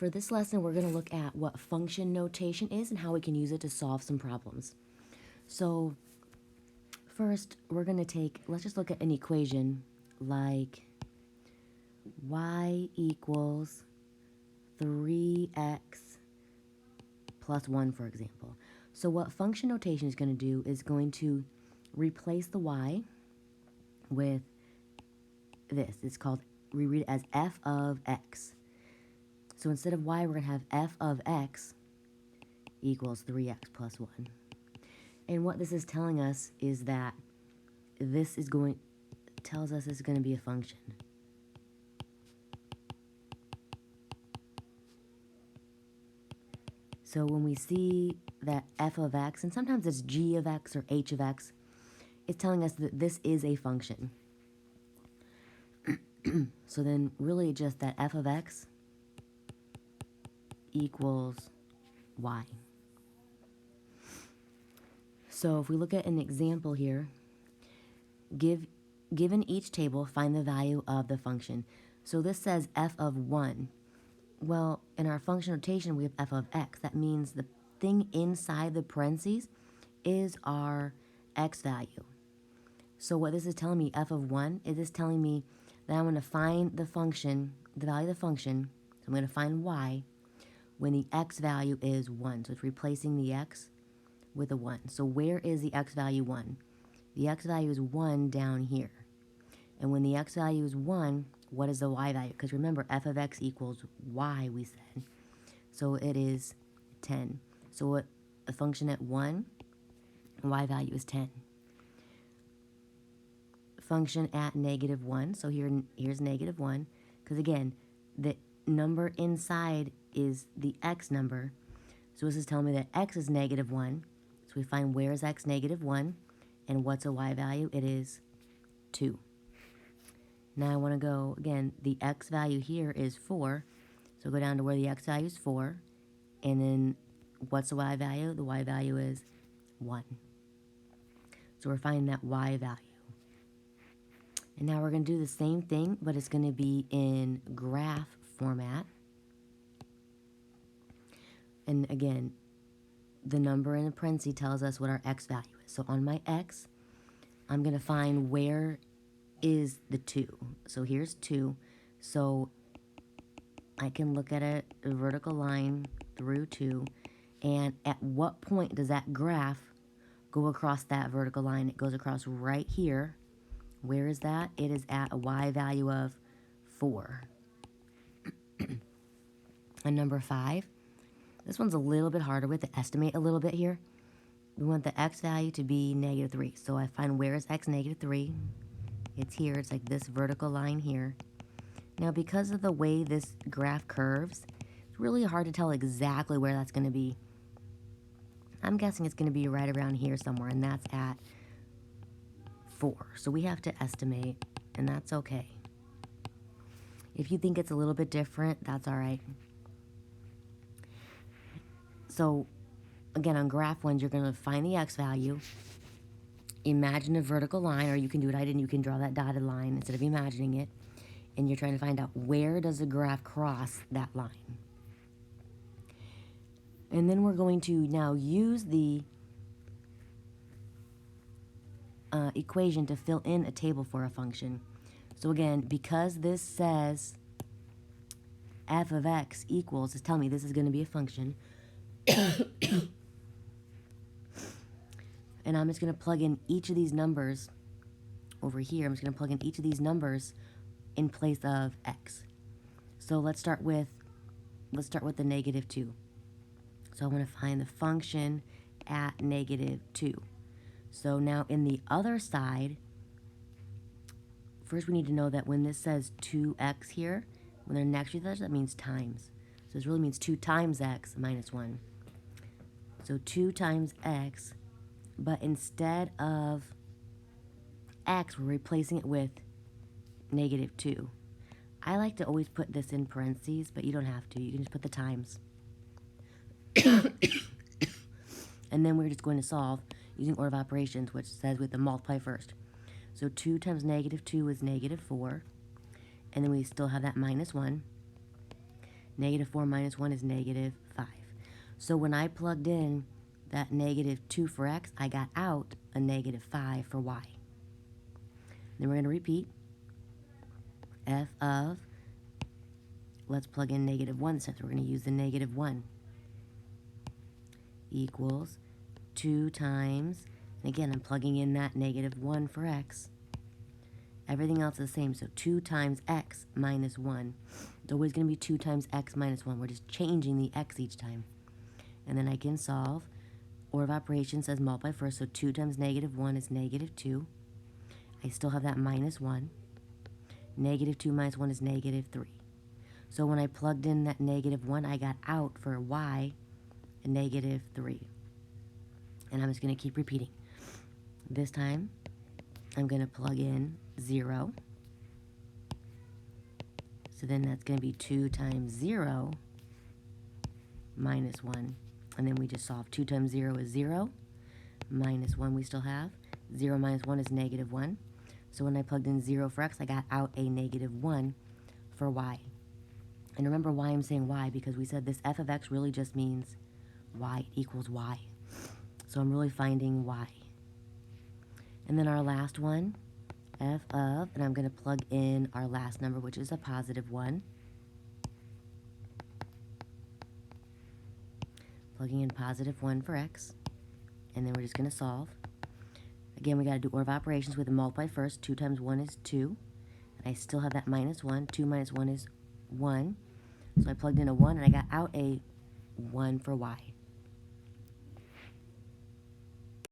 For this lesson, we're going to look at what function notation is and how we can use it to solve some problems. So first, we're going to let's just look at an equation like y equals 3x plus 1, for example. So what function notation is going to do is going to replace the y with this. It's called, we read it as f of x. So instead of y, we're going to have f of x equals 3x plus 1. And what this is telling us is that tells us it's going to be a function. So when we see that f of x, and sometimes it's g of x or h of x, it's telling us that this is a function. So then really just that f of x equals y. So if we look at an example here, given each table, find the value of the function. So this says f of 1. Well, in our function notation, we have f of x. That means the thing inside the parentheses is our x value. So what this is telling me, f of 1, it is telling me that I'm going to find the function, the value of the function. So I'm going to find y when the x value is 1. So it's replacing the x with a 1. So where is the x value 1? The x value is 1 down here. And when the x value is 1, what is the y value? Because remember, f of x equals y, we said. So it is 10. So what a function at 1, y value is 10. Function at -1, so here's -1, because again, the number inside is the x number. So this is telling me that x is -1. So we find where is x -1, and what's a y value? It is 2. Now I want to go, again, the x value here is 4. So go down to where the x value is 4. And then what's the y value? The y value is 1. So we're finding that y value. And now we're going to do the same thing, but it's going to be in graph format. And again, the number in the parentheses tells us what our x value is. So on my x, I'm going to find where is the 2. So here's 2. So I can look at a vertical line through 2. And at what point does that graph go across that vertical line? It goes across right here. Where is that? It is at a y value of 4. And number 5. This one's a little bit harder. We have to estimate a little bit here. We want the x value to be -3. So I find where is x -3. It's here. It's like this vertical line here. Now, because of the way this graph curves, it's really hard to tell exactly where that's going to be. I'm guessing it's going to be right around here somewhere, and that's at 4. So we have to estimate, and that's okay. If you think it's a little bit different, that's all right. So, again, on graph 1, you're going to find the x value. Imagine a vertical line, or you can do what I did, and you can draw that dotted line instead of imagining it. And you're trying to find out where does the graph cross that line. And then we're going to now use the equation to fill in a table for a function. So again, because this says f of x equals, it's telling me this is going to be a function. And I'm just going to plug in each of these numbers over here. I'm just going to plug in each of these numbers in place of x. So let's start with the -2. So I want to find the function at -2. So now in the other side, first we need to know that when this says 2x here, when they're next to each other, that means times. So this really means 2 times x minus 1. So 2 times x, but instead of x, we're replacing it with -2. I like to always put this in parentheses, but you don't have to. You can just put the times. And then we're just going to solve using order of operations, which says we have to multiply first. So 2 times -2 is -4. And then we still have that -1. Negative 4 minus 1 is negative 5. So when I plugged in that negative 2 for x, I got out a negative 5 for y. Then we're going to repeat. F of, let's plug in negative 1 since we're going to use the negative 1, equals 2 times, and again I'm plugging in that negative 1 for x. Everything else is the same, so 2 times x minus 1. It's always going to be 2 times x minus 1. We're just changing the x each time. And then I can solve. Order of operations says multiply first, so 2 times negative 1 is negative 2. I still have that minus 1. Negative 2 minus 1 is negative 3. So when I plugged in that negative 1, I got out for y a negative 3. And I'm just going to keep repeating. This time, I'm going to plug in 0. So then that's going to be 2 times 0 minus 1. And then we just solve. 2 times 0 is 0. Minus 1 we still have. 0 minus 1 is negative 1. So when I plugged in 0 for x, I got out a negative 1 for y. And remember why I'm saying y, because we said this f of x really just means y equals y. So I'm really finding y. And then our last one, f of, and I'm going to plug in our last number, which is a positive 1. Plugging in positive 1 for x. And then we're just going to solve. Again, we got to do order of operations with a multiply first. 2 times 1 is 2. And I still have that minus 1. 2 minus 1 is 1. So I plugged in a 1, and I got out a 1 for y.